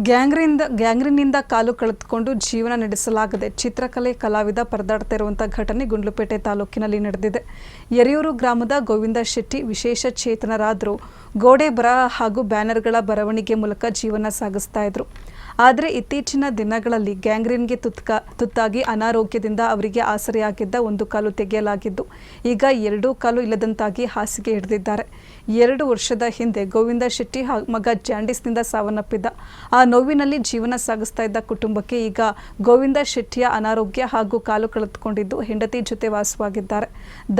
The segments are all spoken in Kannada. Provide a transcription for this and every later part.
ಗ್ಯಾಂಗ್ರೀನ್ನಿಂದ ಕಾಲು ಕಳೆದುಕೊಂಡು ಜೀವನ ನಡೆಸಲಾಗದೆ ಚಿತ್ರಕಲೆ ಕಲಾವಿದ ಪರದಾಡ್ತಾ ಇರುವಂತಹ ಘಟನೆ ಗುಂಡ್ಲುಪೇಟೆ ತಾಲೂಕಿನಲ್ಲಿ ನಡೆದಿದೆ. ಯರಿಯೂರು ಗ್ರಾಮದ ಗೋವಿಂದ ಶೆಟ್ಟಿ ವಿಶೇಷ ಚೇತನರಾದರೂ ಗೋಡೆ ಬರಹ ಹಾಗೂ ಬ್ಯಾನರ್ಗಳ ಬರವಣಿಗೆ ಮೂಲಕ ಜೀವನ ಸಾಗಿಸ್ತಾ ಇದ್ರು. ಆದರೆ ಇತ್ತೀಚಿನ ದಿನಗಳಲ್ಲಿ ಗ್ಯಾಂಗ್ರೀನ್ಗೆ ತುತ್ತಾಗಿ ಅನಾರೋಗ್ಯದಿಂದ ಅವರಿಗೆ ಆಸರೆಯಾಗಿದ್ದ ಒಂದು ಕಾಲು ತೆಗೆಯಲಾಗಿದ್ದು ಈಗ ಎರಡೂ ಕಾಲು ಇಲ್ಲದಂತಾಗಿ ಹಾಸಿಗೆ ಹಿಡಿದಿದ್ದಾರೆ. 2 ವರ್ಷದ ಹಿಂದೆ ಗೋವಿಂದ ಶೆಟ್ಟಿ ಮಗ ಜಾಂಡೀಸ್ನಿಂದ ಸಾವನ್ನಪ್ಪಿದ್ದ. ಆ ನೋವಿನಲ್ಲಿ ಜೀವನ ಸಾಗಿಸ್ತಾ ಇದ್ದ ಕುಟುಂಬಕ್ಕೆ ಈಗ ಗೋವಿಂದ ಶೆಟ್ಟಿಯ ಅನಾರೋಗ್ಯ ಹಾಗೂ ಕಾಲು ಕಳೆದುಕೊಂಡಿದ್ದು ಹೆಂಡತಿ ಜೊತೆ ವಾಸವಾಗಿದ್ದಾರೆ.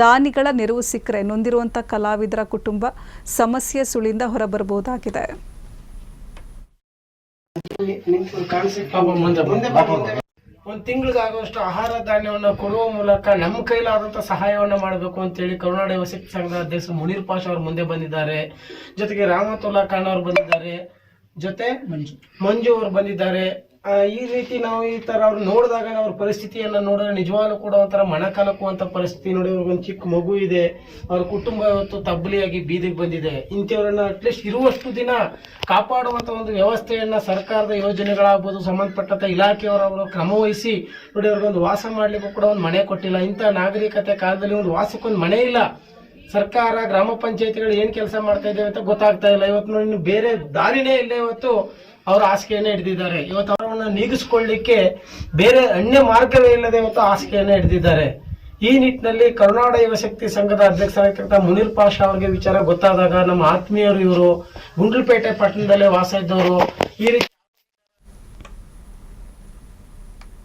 ದಾನಿಗಳ ನೆರವು ಸಿಕ್ಕರೆ ನೊಂದಿರುವಂಥ ಕಲಾವಿದರ ಕುಟುಂಬ ಸಮಸ್ಯೆ ಸುಳಿಯಿಂದ ಹೊರಬರಬಹುದಾಗಿದೆ. ಒಂದು ತಿಂಗಳಿಗಾಗುವಷ್ಟು ಆಹಾರ ಧಾನ್ಯವನ್ನು ಕೊಡುವ ಮೂಲಕ ನಮ್ಮ ಕೈಲಾದಂಥ ಸಹಾಯವನ್ನು ಮಾಡಬೇಕು ಅಂತೇಳಿ ಕರುನಾಡ ಯುವ ಶಕ್ತಿ ಸಂಘದ ಅಧ್ಯಕ್ಷ ಮುನೀರ್ ಪಾಷಾ ಅವರು ಮುಂದೆ ಬಂದಿದ್ದಾರೆ. ಜೊತೆಗೆ ರಾಮತುಲ್ಲಾ ಖಾನ್ ಅವರು ಬಂದಿದ್ದಾರೆ, ಜೊತೆ ಮಂಜು ಅವರು ಬಂದಿದ್ದಾರೆ. ಈ ರೀತಿ ನಾವು ಈ ತರ ಅವ್ರು ನೋಡಿದಾಗ ಅವ್ರ ಪರಿಸ್ಥಿತಿಯನ್ನ ನೋಡಿದ್ರೆ ನಿಜವಾಗ್ಲೂ ಕೂಡ ಒಂಥರ ಮಣಕಲಕುವಂತ ಪರಿಸ್ಥಿತಿ. ನೋಡಿ, ಅವ್ರಿಗೊಂದು ಚಿಕ್ಕ ಮಗು ಇದೆ, ಅವ್ರ ಕುಟುಂಬ ಇವತ್ತು ತಬ್ಬಲಿಯಾಗಿ ಬೀದಿಗೆ ಬಂದಿದೆ. ಇಂಥವ್ರನ್ನ ಅಟ್ಲೀಸ್ಟ್ ಇರುವಷ್ಟು ದಿನ ಕಾಪಾಡುವಂತ ಒಂದು ವ್ಯವಸ್ಥೆಯನ್ನ ಸರ್ಕಾರದ ಯೋಜನೆಗಳಾಗ್ಬೋದು, ಸಂಬಂಧಪಟ್ಟಂತ ಇಲಾಖೆಯವರವರು ಕ್ರಮ ವಹಿಸಿ ನೋಡಿ, ಅವ್ರಿಗೊಂದು ವಾಸ ಮಾಡ್ಲಿಕ್ಕೂ ಕೂಡ ಒಂದು ಮನೆ ಕೊಟ್ಟಿಲ್ಲ. ಇಂಥ ನಾಗರಿಕತೆ ಕಾಲದಲ್ಲಿ ಒಂದು ವಾಸಕ್ಕೊಂದು ಮನೆ ಇಲ್ಲ. ಸರ್ಕಾರ, ಗ್ರಾಮ ಪಂಚಾಯತಿಗಳು ಏನ್ ಕೆಲಸ ಮಾಡ್ತಾ ಇದ್ದೇವೆ ಅಂತ ಗೊತ್ತಾಗ್ತಾ ಇಲ್ಲ. ಇವತ್ತು ನೋಡಿ, ಬೇರೆ ದಾರಿನೇ ಇಲ್ಲ. ಇವತ್ತು ಅವರು ಹಾಸಿಗೆಯನ್ನೇ ಹಿಡಿದಿದ್ದಾರೆ. ಇವತ್ತು ಅವರನ್ನ ನೀಗಿಸ್ಕೊಳ್ಳಿಕ್ಕೆ ಬೇರೆ ಅನ್ಯ ಮಾರ್ಗವೇ ಇಲ್ಲದೆ ಇವತ್ತು ಹಾಸಿಗೆಯನ್ನೇ ಹಿಡಿದಿದ್ದಾರೆ. ಈ ನಿಟ್ಟಿನಲ್ಲಿ ಕರುನಾಡ ಯುವ ಶಕ್ತಿ ಸಂಘದ ಅಧ್ಯಕ್ಷರಾಗಿರ್ತಕ್ಕಂಥ ಮುನೀರ್ ಪಾಷಾ ಅವರಿಗೆ ವಿಚಾರ ಗೊತ್ತಾದಾಗ ನಮ್ಮ ಆತ್ಮೀಯರು, ಇವರು ಗುಂಡ್ಲುಪೇಟೆ ಪಟ್ಟಣದಲ್ಲೇ ವಾಸ ಇದ್ದವರು, ಈ ರೀತಿ